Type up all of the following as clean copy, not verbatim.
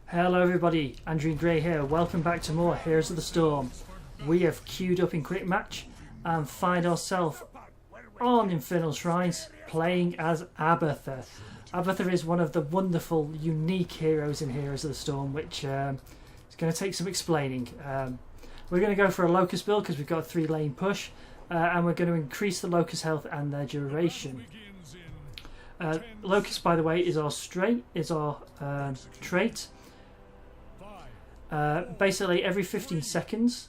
Hello everybody, Andrew Gray here. Welcome back to more Heroes of the Storm. We have queued up in quick match and find ourselves on Infernal Shrines playing as Abathur. Abathur is one of the wonderful, unique heroes in Heroes of the Storm, which is going to take some explaining. We're going to go for a Locust build because we've got a 3-lane push, and we're going to increase the Locust health and their duration. Locust, by the way, is our trait. Basically, every 15 seconds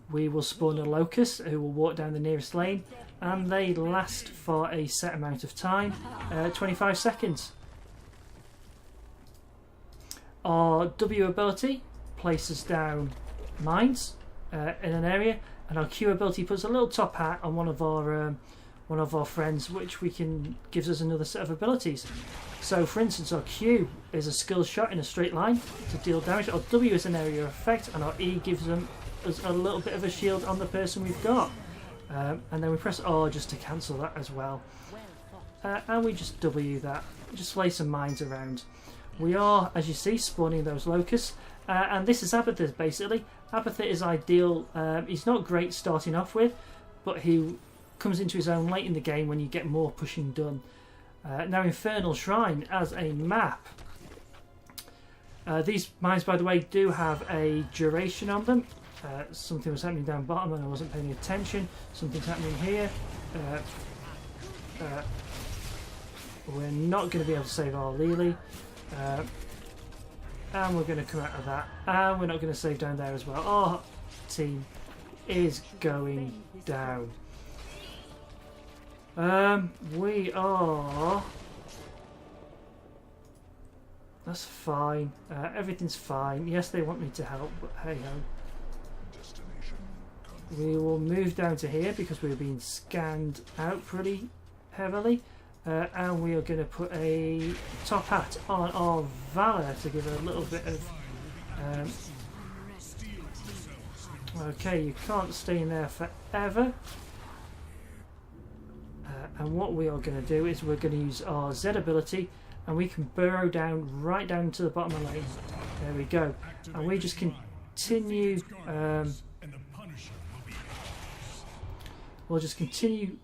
we will spawn a Locust who will walk down the nearest lane, and they last for a set amount of time, 25 seconds. Our W ability places down mines in an area, and our Q ability puts a little top hat on one of our friends, which gives us another set of abilities. So, for instance, our Q is a skill shot in a straight line to deal damage. Our W is an area of effect, and our E gives us a little bit of a shield on the person we've got. And then we press R just to cancel that as well. And we just W that. Just lay some mines around. We are, as you see, spawning those locusts. And this is Abathur, basically. Abathur is ideal. He's not great starting off with, but he comes into his own late in the game when you get more pushing done. Now, Infernal Shrine as a map. These mines, by the way, do have a duration on them. Something was happening down bottom and I wasn't paying attention. Something's happening here. We're not going to be able to save our Lily. And we're going to come out of that. And we're not going to save down there as well. Our team is going down. We are... That's fine. Everything's fine. Yes, they want me to help, but hey ho. We will move down to here because we're being scanned out pretty heavily. And we are going to put a top hat on our Valor to give it a little bit of... okay, you can't stay in there forever. And what we are going to do is we're going to use our Z ability, and we can burrow down right down to the bottom of the lane. There we go. And we just continue... we'll just continue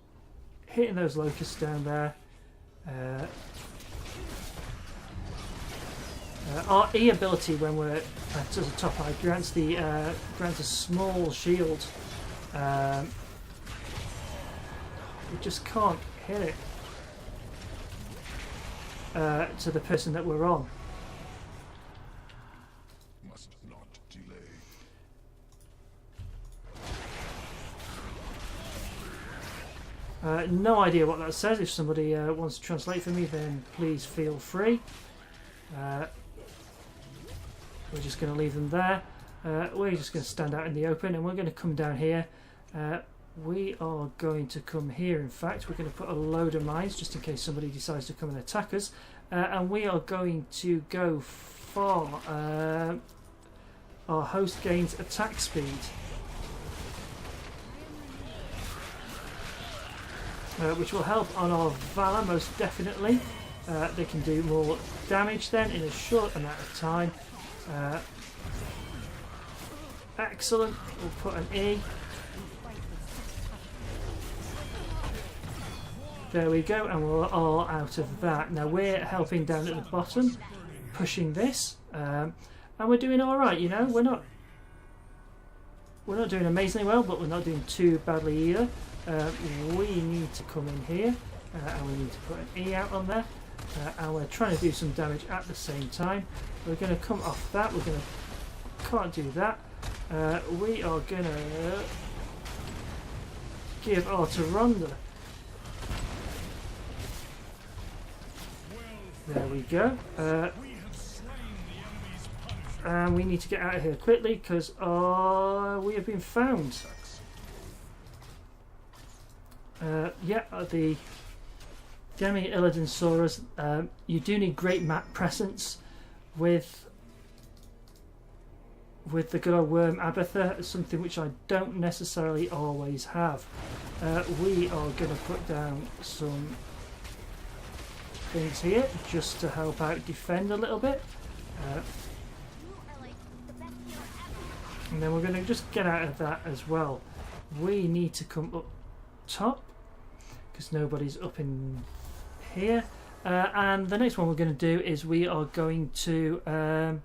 hitting those locusts down there. Our E ability, when we're to the top height, grants a small shield. We just can't hit it to the person that we're on. Must not delay. No idea what that says. If somebody wants to translate for me, then please feel free. We're just going to leave them there. We're just going to stand out in the open, and we're going to come down here. We are going to come here. In fact, we're going to put a load of mines just in case somebody decides to come and attack us, and we are going to go for our host gains attack speed, which will help on our Valor most definitely. They can do more damage then in a short amount of time. Excellent. We'll put an E. There we go, and we're all out of that. Now we're helping down at the bottom, pushing this, and we're doing all right. You know, we're not doing amazingly well, but we're not doing too badly either. We need to come in here, and we need to put an E out on there, and we're trying to do some damage at the same time. We're going to come off that. Can't do that. We are going to give our Taronda. There we go. And we need to get out of here quickly because we have been found. The enemy Illidan saw us. You do need great map presence with the good old worm Abathur, something which I don't necessarily always have. We are going to put down some things here just to help out defend a little bit. And then we're going to just get out of that as well. We need to come up top because nobody's up in here. And the next one we're going to do is we are going to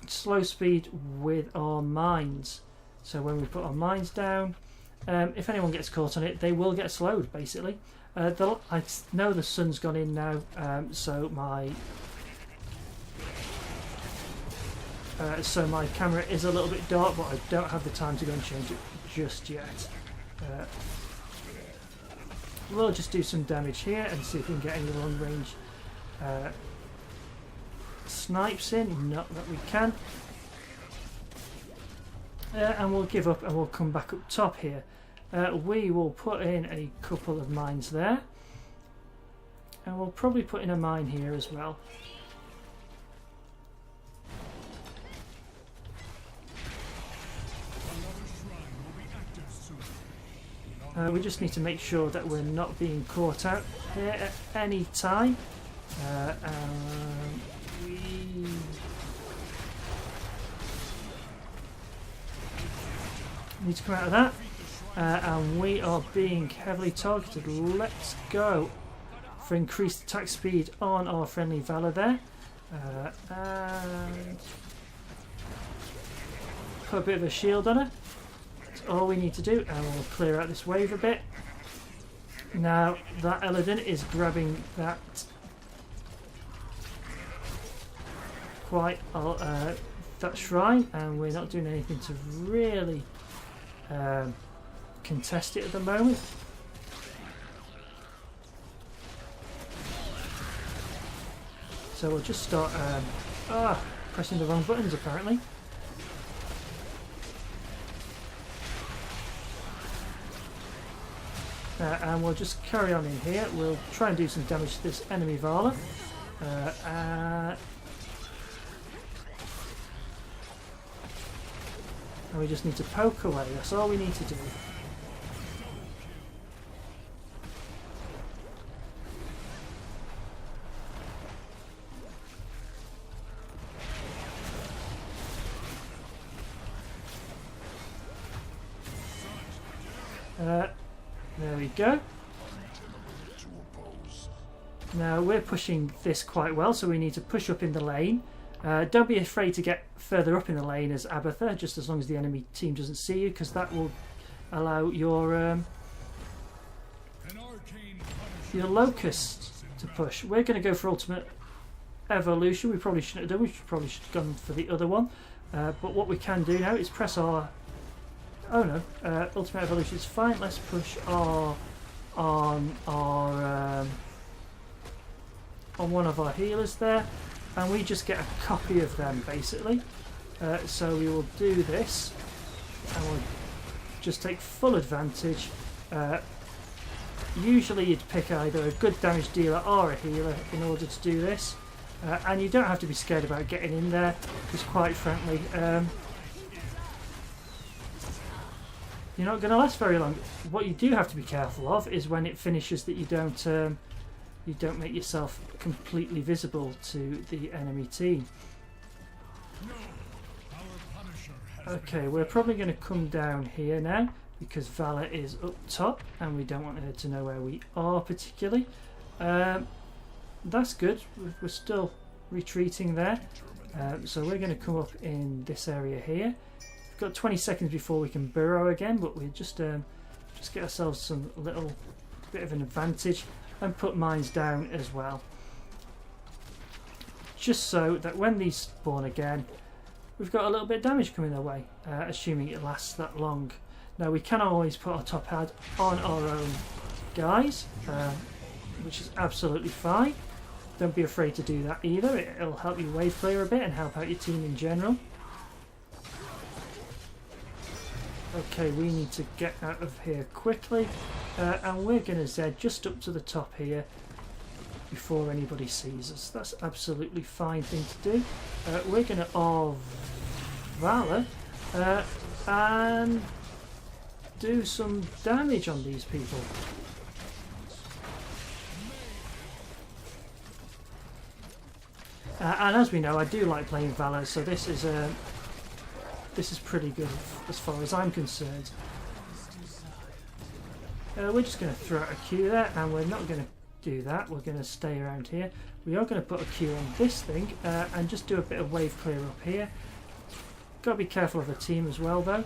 slow speed with our mines. So when we put our mines down, if anyone gets caught on it, they will get slowed basically. I know the sun's gone in now, so my camera is a little bit dark, but I don't have the time to go and change it just yet. We'll just do some damage here and see if we can get any long range snipes in. Not that we can. And we'll give up and we'll come back up top here. We will put in a couple of mines there. And we'll probably put in a mine here as well. We just need to make sure that we're not being caught out here at any time. We need to come out of that. And we are being heavily targeted. Let's go for increased attack speed on our friendly Valor there. And put a bit of a shield on her. All we need to do, and we'll clear out this wave a bit. Now that Eladin is grabbing that that shrine, and we're not doing anything to really contest it at the moment. So we'll just start pressing the wrong buttons apparently. And we'll just carry on in here. We'll try and do some damage to this enemy Vala. And we just need to poke away. That's all we need to do. There we go. Now we're pushing this quite well, so we need to push up in the lane. Don't be afraid to get further up in the lane as Abathur, just as long as the enemy team doesn't see you, because that will allow your Locust to push. We're going to go for Ultimate Evolution. We probably shouldn't have done. We probably should have gone for the other one. But what we can do now is press our... Oh no, Ultimate Evolution is fine. Let's push on one of our healers there, and we just get a copy of them basically. So we will do this, and we'll just take full advantage. Usually you'd pick either a good damage dealer or a healer in order to do this, and you don't have to be scared about getting in there, because quite frankly you're not going to last very long. What you do have to be careful of is when it finishes that you don't make yourself completely visible to the enemy team. Okay, we're probably going to come down here now because Vala is up top and we don't want her to know where we are particularly. That's good. We're still retreating there. So we're going to come up in this area here. We've got 20 seconds before we can burrow again, but we just get ourselves some little bit of an advantage and put mines down as well, just so that when these spawn again we've got a little bit of damage coming their way, assuming it lasts that long. Now we can always put our top hat on our own guys, which is absolutely fine. Don't be afraid to do that either. It'll help you wave clear a bit and help out your team in general. Okay, we need to get out of here quickly, and we're going to Z just up to the top here before anybody sees us. That's absolutely fine thing to do. We're going to Valor and do some damage on these people. And as we know, I do like playing Valor, so this is this is pretty good as far as I'm concerned. We're just going to throw out a Q there, and we're not going to do that. We're going to stay around here. We are going to put a Q on this thing and just do a bit of wave clear up here. Got to be careful of the team as well, though.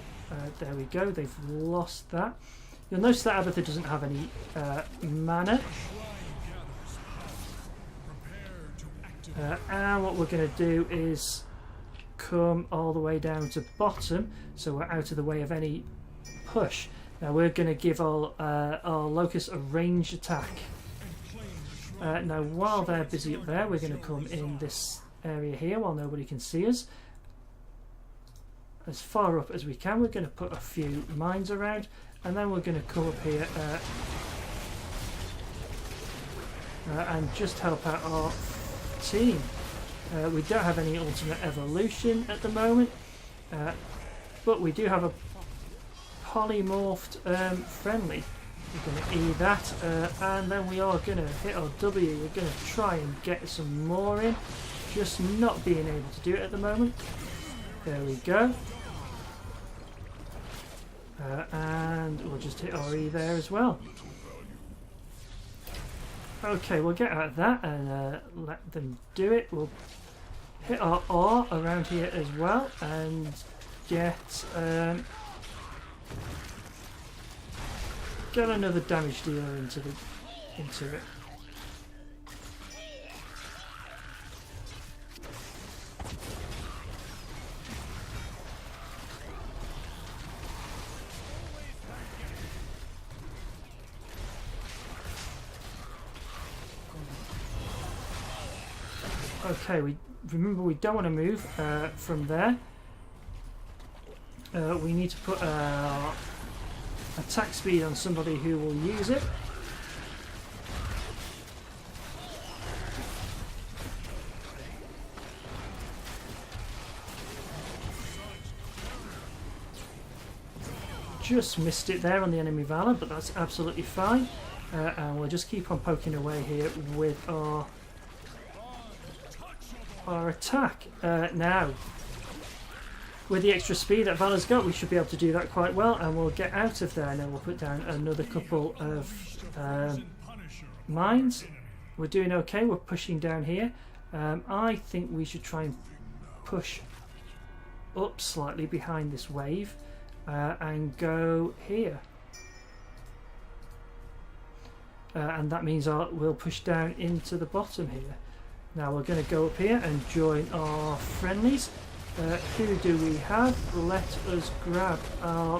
There we go. They've lost that. You'll notice that Abathur doesn't have any mana. And what we're going to do is come all the way down to bottom, so we're out of the way of any push. Now we're going to give our locusts a ranged attack. Now while they're busy up there, we're going to come in this area here while nobody can see us. As far up as we can, we're going to put a few mines around, and then we're going to come up here and just help out our team. We don't have any ultimate evolution at the moment, but we do have a polymorphed friendly. We're going to E that, and then we are going to hit our W. We're going to try and get some more in, just not being able to do it at the moment. There we go. And we'll just hit our E there as well. Okay, we'll get out of that and let them do it. We'll hit our R around here as well and get another damage dealer into it. Okay, remember we don't want to move from there. We need to put attack speed on somebody who will use it. Just missed it there on the enemy Valor, but that's absolutely fine. And we'll just keep on poking away here with our attack. Now, with the extra speed that Valor's got, we should be able to do that quite well, and we'll get out of there. Now we'll put down another couple of mines. We're doing okay. We're pushing down here. I think we should try and push up slightly behind this wave and go here. And that means we'll push down into the bottom here. Now we're going to go up here and join our friendlies. Who do we have? Let us grab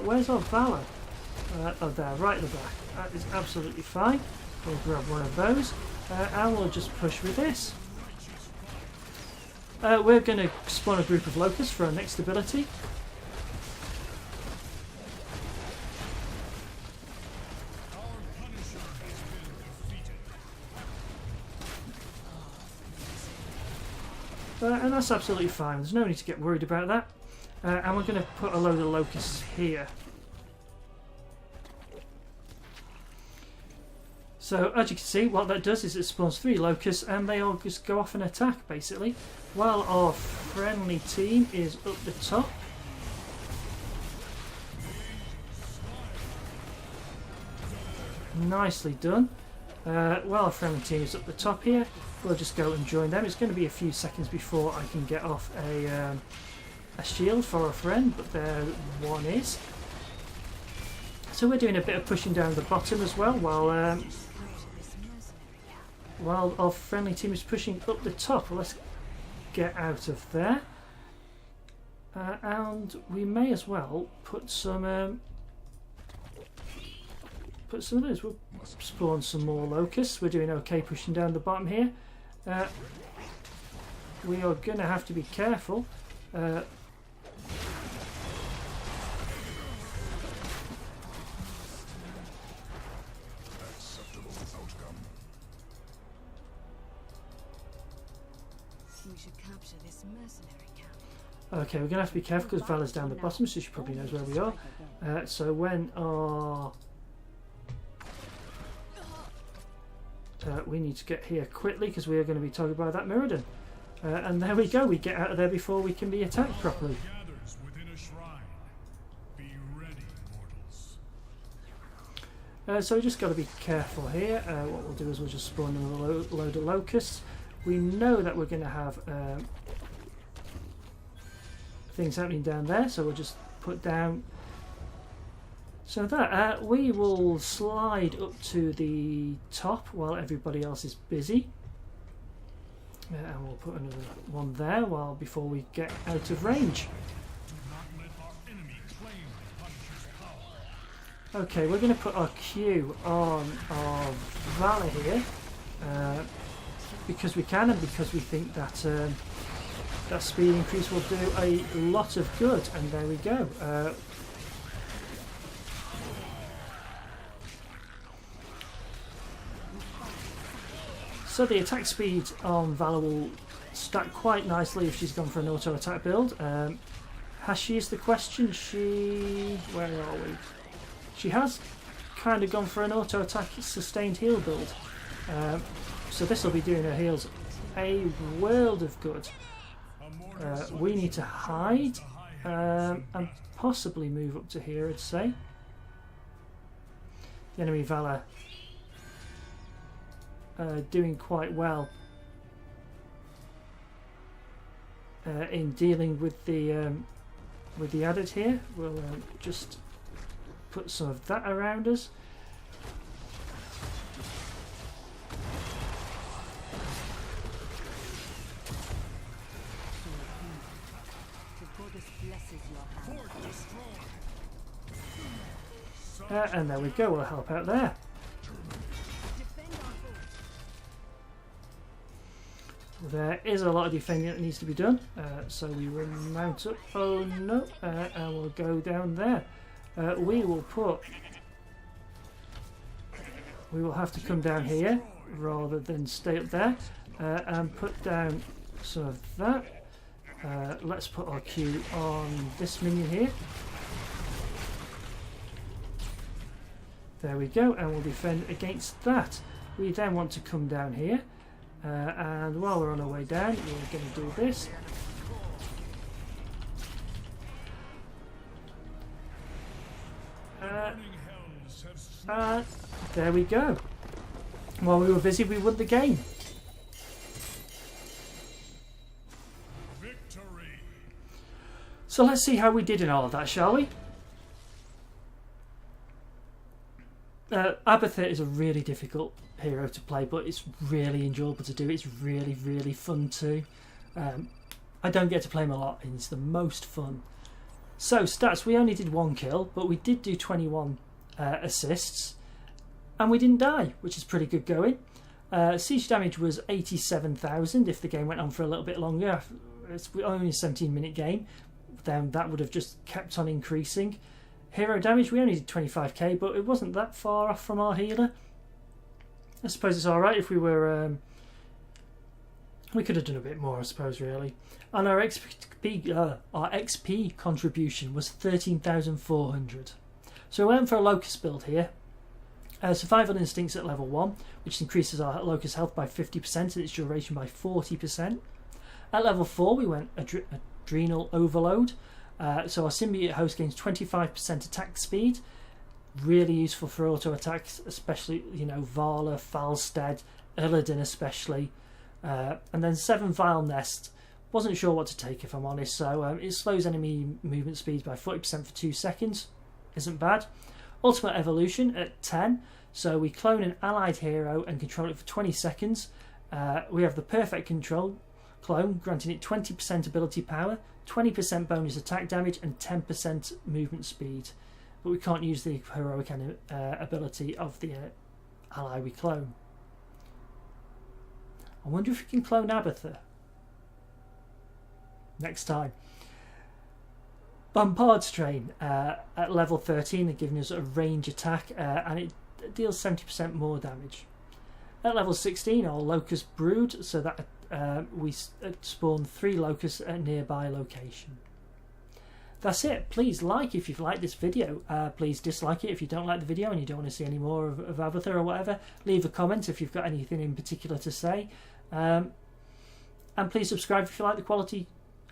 where's our Valor? Oh, there, right at the back. That is absolutely fine. We'll grab one of those and we'll just push with this. We're going to spawn a group of locusts for our next ability. And that's absolutely fine. There's no need to get worried about that. And we're going to put a load of locusts here. So as you can see, what that does is it spawns 3 locusts and they all just go off and attack basically, while our friendly team is up the top. Nicely done. While our friendly team is up the top here, we'll just go and join them. It's going to be a few seconds before I can get off a shield for a friend, but there one is. So we're doing a bit of pushing down the bottom as well, while our friendly team is pushing up the top. Let's get out of there, and we may as well put some of those. We'll spawn some more locusts. We're doing okay pushing down the bottom here. We are going to have to be careful. Okay, we're going to have to be careful because Valor's down the bottom, so she probably knows where we are. So when our we need to get here quickly because we are going to be targeted by that Mirrodin. And there we go, we get out of there before we can be attacked properly. So we just got to be careful here. What we'll do is we'll just spawn another load of locusts. We know that we're going to have things happening down there, so we'll just put down. So that we will slide up to the top while everybody else is busy, and we'll put another one there before we get out of range. Okay, we're going to put our Q on our Valor here because we can, and because we think that that speed increase will do a lot of good. And there we go. So the attack speed on Valor will stack quite nicely if she's gone for an auto attack build. Has she is the question? Where are we? She has kind of gone for an auto attack sustained heal build. So this will be doing her heals a world of good. We need to hide and possibly move up to here, I'd say. The enemy Valor doing quite well in dealing with the added here. We'll just put some of that around us. And there we go, we'll help out there. There is a lot of defending that needs to be done, so we will mount up. Oh no, and we'll go down there. We will have to come down here rather than stay up there, and put down some of that. Let's put our Q on this minion here. There we go, and we'll defend against that. We then want to come down here, and while we're on our way down, we're going to do this. There we go. While we were busy, we won the game. Victory. So let's see how we did in all of that, shall we? Abathur is a really difficult hero to play, but it's really enjoyable to do. It's really, really fun too. I don't get to play him a lot, and it's the most fun. So stats, we only did 1 kill, but we did do 21 assists, and we didn't die, which is pretty good going. Siege damage was 87,000. If the game went on for a little bit longer, it's only a 17-minute game, then that would have just kept on increasing. Hero damage, we only did 25k, but it wasn't that far off from our healer. I suppose it's alright if we were... we could have done a bit more, I suppose, really. And our XP contribution was 13,400. So we went for a Locust build here. Survival Instincts at level 1, which increases our Locust health by 50% and its duration by 40%. At level 4, we went Adrenal Overload. So our symbiote host gains 25% attack speed. Really useful for auto attacks, especially, you know, Vala, Falstead, Illidan especially. And then 7 Vile Nest. Wasn't sure what to take, if I'm honest. So it slows enemy movement speed by 40% for 2 seconds. Isn't bad. Ultimate Evolution at 10. So we clone an allied hero and control it for 20 seconds. We have the Perfect Control clone, granting it 20% ability power, 20% bonus attack damage, and 10% movement speed. But we can't use the heroic ability of the ally we clone. I wonder if we can clone Abathur next time. Bombard's Train at level 13, they're giving us a range attack, and it deals 70% more damage. At level 16, our Locust Brood, so that we spawn 3 locusts at a nearby location. That's it. Please like if you've liked this video. Please dislike it if you don't like the video and you don't want to see any more of Abathur or whatever. Leave a comment if you've got anything in particular to say. And please subscribe if you like the quality,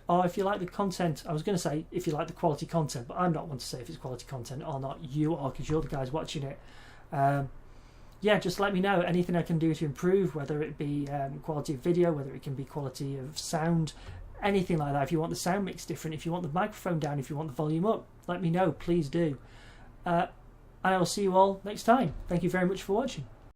or if you like the content. I was going to say if you like the quality content, but I'm not one to say if it's quality content or not. You are, because you're the guys watching it. Yeah, just let me know anything I can do to improve, whether it be quality of video, whether it can be quality of sound, anything like that. If you want the sound mix different, if you want the microphone down, if you want the volume up, let me know, please do. And I will see you all next time. Thank you very much for watching.